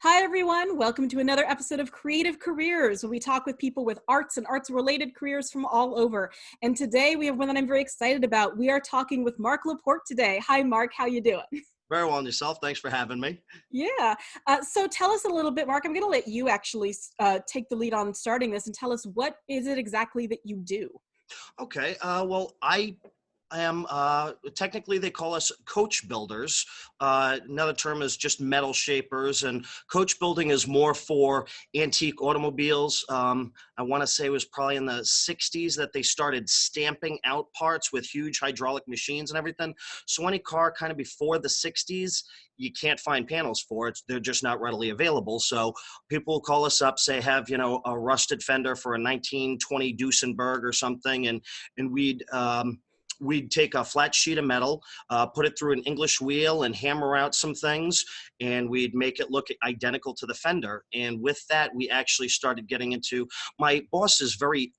Hi, everyone. Welcome to another episode of Creative Careers, where we talk with people with arts and arts-related careers from all over. And today we have one that I'm very excited about. We are talking with Mark Laporte today. Hi, Mark. How you doing? Very well, and yourself. Thanks for having me. Yeah. So tell us a little bit, Mark. I'm going to let you actually take the lead on starting this and tell us what is it exactly that you do? Okay. Well, I am technically they call us coach builders. Another term is just metal shapers, and coach building is more for antique automobiles. I want to say it was probably in the 60s that they started stamping out parts with huge hydraulic machines and everything. So any car kind of before the 60s, you can't find panels for it. They're just not readily available. So people will call us up, say have, a rusted fender for a 1920 Duesenberg or something. And we'd take a flat sheet of metal, put it through an English wheel and hammer out some things, and we'd make it look identical to the fender. And with that, we actually started getting into, my boss is very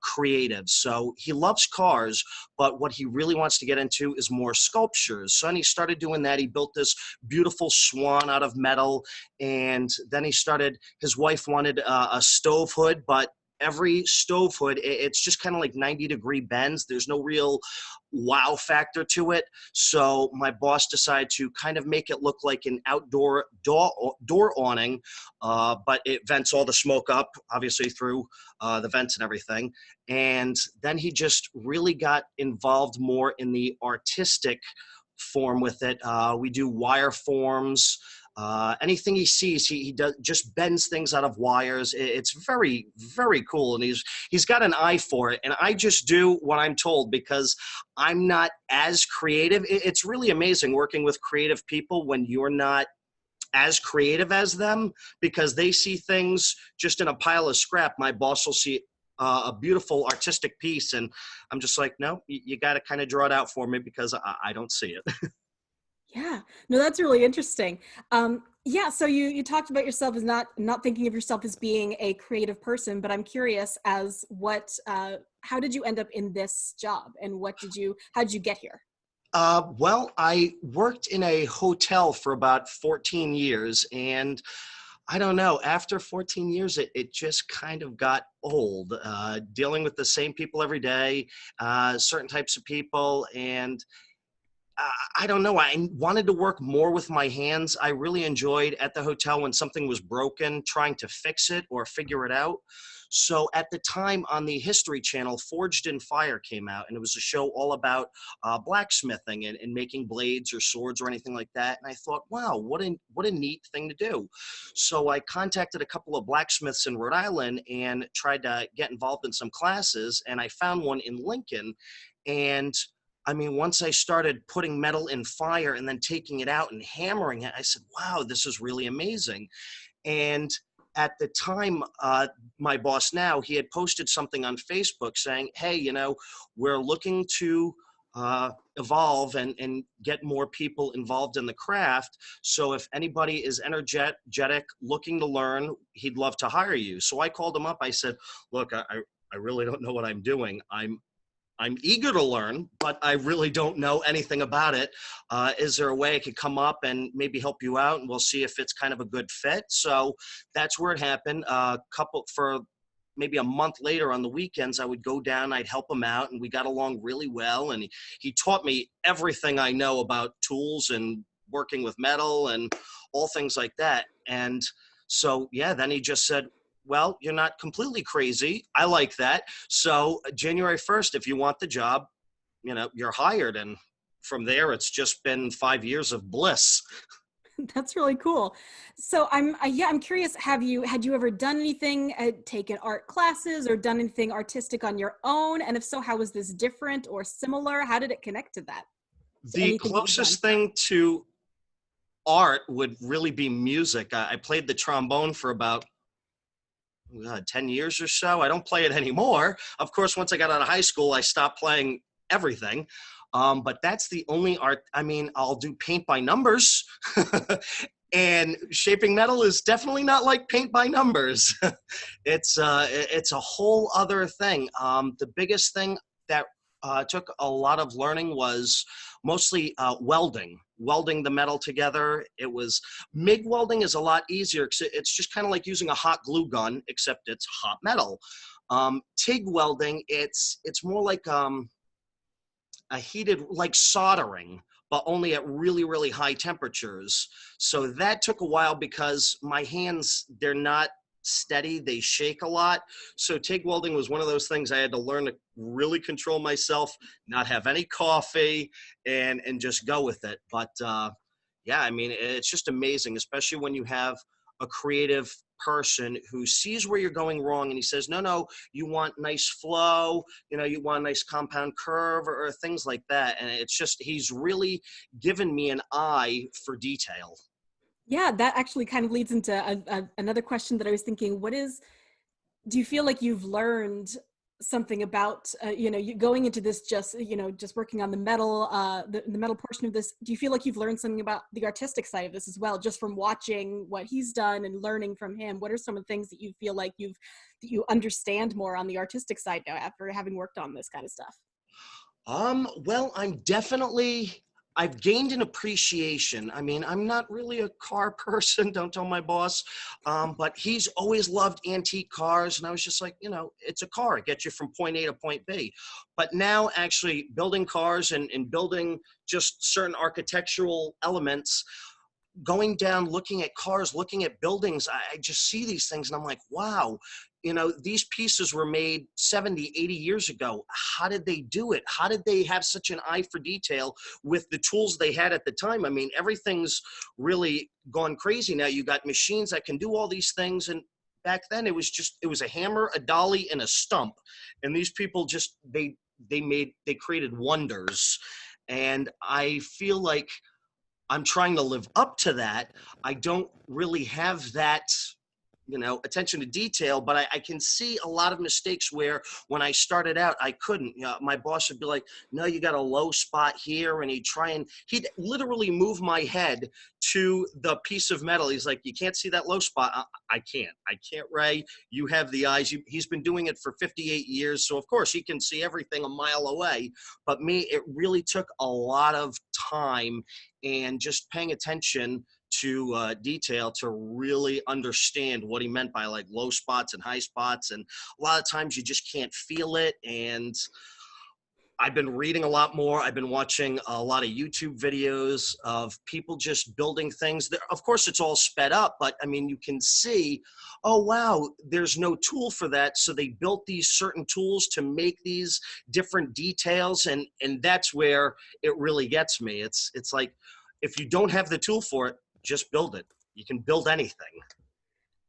creative. So he loves cars, but what he really wants to get into is more sculptures. So then he started doing that. He built this beautiful swan out of metal. And then his wife wanted a stove hood, but every stove hood, it's just kind of like 90-degree bends. There's no real wow factor to it. So my boss decided to kind of make it look like an outdoor door awning, but it vents all the smoke up, obviously through the vents and everything. And then he just really got involved more in the artistic form with it. We do wire forms. Anything he sees, he does, just bends things out of wires. It's very, very cool, and he's got an eye for it. And I just do what I'm told because I'm not as creative. It's really amazing working with creative people when you're not as creative as them, because they see things just in a pile of scrap. My boss will see a beautiful artistic piece, and I'm just like, no, you got to kind of draw it out for me because I don't see it. Yeah, no, that's really interesting. Yeah, so you talked about yourself as not thinking of yourself as being a creative person, but I'm curious as how did you end up in this job, and how did you get here? Well, I worked in a hotel for about 14 years, and I don't know, after 14 years, it just kind of got old, dealing with the same people every day, certain types of people, and I don't know. I wanted to work more with my hands. I really enjoyed at the hotel when something was broken, trying to fix it or figure it out. So at the time on the History Channel, Forged in Fire came out, and it was a show all about blacksmithing and making blades or swords or anything like that. And I thought, wow, what a neat thing to do. So I contacted a couple of blacksmiths in Rhode Island and tried to get involved in some classes, and I found one in Lincoln. And I mean, once I started putting metal in fire and then taking it out and hammering it, I said, wow, this is really amazing. And at the time, my boss now, he had posted something on Facebook saying, hey, we're looking to evolve and get more people involved in the craft. So if anybody is energetic, looking to learn, he'd love to hire you. So I called him up. I said, look, I really don't know what I'm doing. I'm eager to learn, but I really don't know anything about it. Is there a way I could come up and maybe help you out, and we'll see if it's kind of a good fit? So that's where it happened. For maybe a month later on the weekends, I would go down, I'd help him out, and we got along really well. And he taught me everything I know about tools and working with metal and all things like that. And so, yeah, then he just said, well, you're not completely crazy. I like that. So January 1st, if you want the job, you're hired. And from there, it's just been 5 years of bliss. That's really cool. So I'm curious, had you ever done anything, taken art classes or done anything artistic on your own? And if so, how was this different or similar? How did it connect to that? To The anything that you've done? closest thing to art would really be music. I played the trombone for about 10 years or so. I don't play it anymore. Of course, once I got out of high school, I stopped playing everything. But that's the only art. I mean, I'll do paint by numbers. And shaping metal is definitely not like paint by numbers. It's a whole other thing. The biggest thing that took a lot of learning was mostly welding. welding the metal together. It was MIG welding is a lot easier because it's just kind of like using a hot glue gun, except it's hot metal. TIG welding, it's more like a heated, like soldering, but only at really, really high temperatures. So that took a while because my hands, they're not steady, they shake a lot. So TIG welding was one of those things I had to learn to really control myself, not have any coffee, and just go with it. But yeah, I mean, it's just amazing, especially when you have a creative person who sees where you're going wrong and he says, no, no, you want nice flow, you know, you want a nice compound curve, or things like that. And it's just, he's really given me an eye for detail. Yeah, that actually kind of leads into another question that I was thinking. Do you feel like you've learned something about, you going into this, just, just working on the metal, the metal portion of this? Do you feel like you've learned something about the artistic side of this as well, just from watching what he's done and learning from him? What are some of the things that you feel like that you understand more on the artistic side now after having worked on this kind of stuff? Well, I've gained an appreciation. I mean, I'm not really a car person, don't tell my boss. But he's always loved antique cars. And I was just like, it's a car. It gets you from point A to point B. But now actually building cars and building just certain architectural elements, going down, looking at cars, looking at buildings, I just see these things and I'm like, wow, these pieces were made 70, 80 years ago. How did they do it? How did they have such an eye for detail with the tools they had at the time? I mean, everything's really gone crazy now. You got machines that can do all these things. And back then it was a hammer, a dolly, and a stump. And these people just, they created wonders. And I feel like I'm trying to live up to that. I don't really have that, attention to detail, but I can see a lot of mistakes where when I started out, I couldn't. My boss would be like, no, you got a low spot here. And he'd literally move my head to the piece of metal. He's like, you can't see that low spot. I can't, Ray. You have the eyes. He's been doing it for 58 years. So of course he can see everything a mile away. But me, it really took a lot of time and just paying attention to detail to really understand what he meant by like low spots and high spots. And a lot of times you just can't feel it. And I've been reading a lot more. I've been watching a lot of YouTube videos of people just building things. Of course, it's all sped up, but I mean, you can see, oh, wow, there's no tool for that. So they built these certain tools to make these different details. And that's where it really gets me. It's like, if you don't have the tool for it, just build it. You can build anything.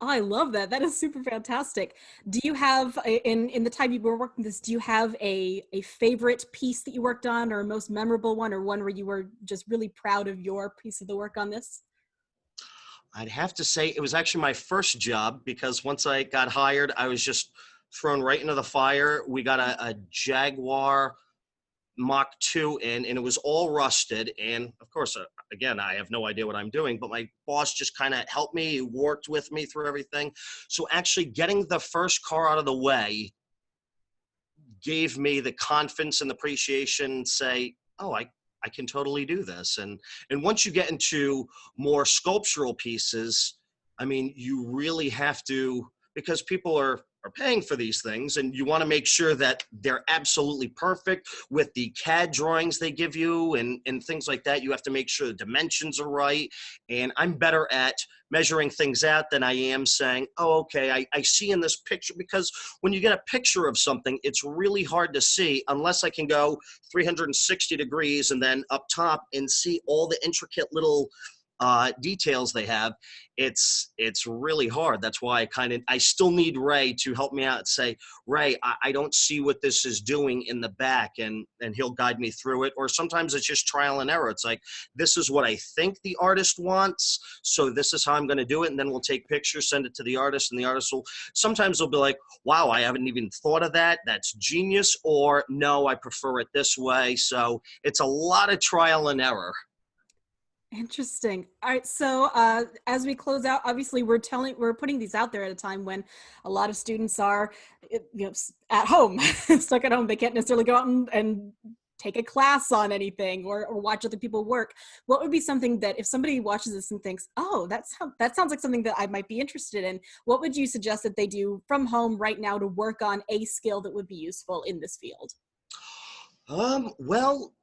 Oh, I love that. That is super fantastic. Do you have, in the time you were working this, do you have a favorite piece that you worked on, or a most memorable one, or one where you were just really proud of your piece of the work on this? I'd have to say it was actually my first job, because once I got hired, I was just thrown right into the fire. We got a Jaguar Mach 2 in, and it was all rusted. And of course, again, I have no idea what I'm doing, but my boss just kind of helped me, worked with me through everything. So actually getting the first car out of the way gave me the confidence and appreciation, say, oh, I can totally do this. And once you get into more sculptural pieces, I mean, you really have to, because people are paying for these things, and you want to make sure that they're absolutely perfect with the CAD drawings they give you and things like that. You have to make sure the dimensions are right. And I'm better at measuring things out than I am saying, oh, okay, I see in this picture, because when you get a picture of something, it's really hard to see unless I can go 360 degrees and then up top and see all the intricate little details they have. It's really hard. That's why I still need Ray to help me out and say, Ray, I don't see what this is doing in the back, and he'll guide me through it. Or sometimes it's just trial and error. It's like, this is what I think the artist wants, so this is how I'm going to do it. And then we'll take pictures, send it to the artist, and the artist will, sometimes they'll be like, wow, I haven't even thought of that. That's genius. Or no, I prefer it this way. So it's a lot of trial and error. Interesting. All right. So as we close out, obviously we're putting these out there at a time when a lot of students are, at home, stuck at home. They can't necessarily go out and take a class on anything or watch other people work, what would be something that if somebody watches this and thinks, oh, that sounds like something that I might be interested in, what would you suggest that they do from home right now to work on a skill that would be useful in this field? Well,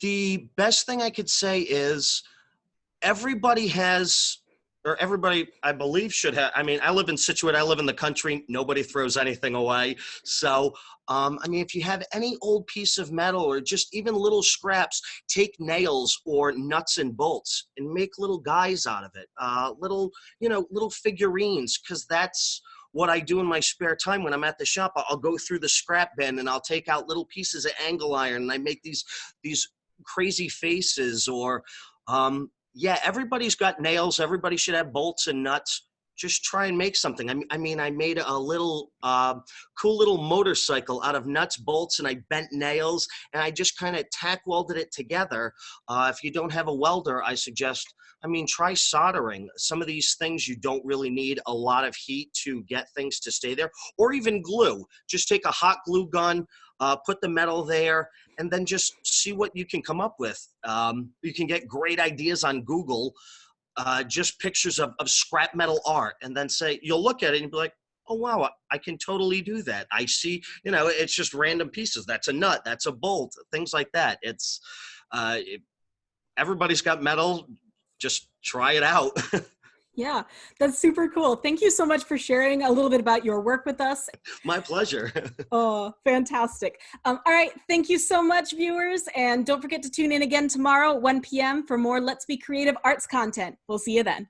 the best thing I could say is everybody has, or everybody I believe should have. I mean, I live in Situate, I live in the country, nobody throws anything away. So, I mean, if you have any old piece of metal or just even little scraps, take nails or nuts and bolts and make little guys out of it. Little figurines, because that's what I do in my spare time when I'm at the shop. I'll go through the scrap bin and I'll take out little pieces of angle iron and I make these crazy faces. Or yeah, everybody's got nails. Everybody should have bolts and nuts. Just try and make something. I mean, I made a little cool little motorcycle out of nuts, bolts, and I bent nails, and I just kind of tack welded it together. If you don't have a welder, I suggest, try soldering. Some of these things you don't really need a lot of heat to get things to stay there, or even glue. Just take a hot glue gun, put the metal there, and then just see what you can come up with. You can get great ideas on Google, just pictures of scrap metal art, and then you'll look at it and be like, oh, wow, I can totally do that. I see, it's just random pieces. That's a nut, that's a bolt, things like that. Uh, Everybody's got metal. Just try it out. Yeah, that's super cool. Thank you so much for sharing a little bit about your work with us. My pleasure. Oh, fantastic. All right. Thank you so much, viewers. And don't forget to tune in again tomorrow at 1 p.m. for more Let's Be Creative Arts content. We'll see you then.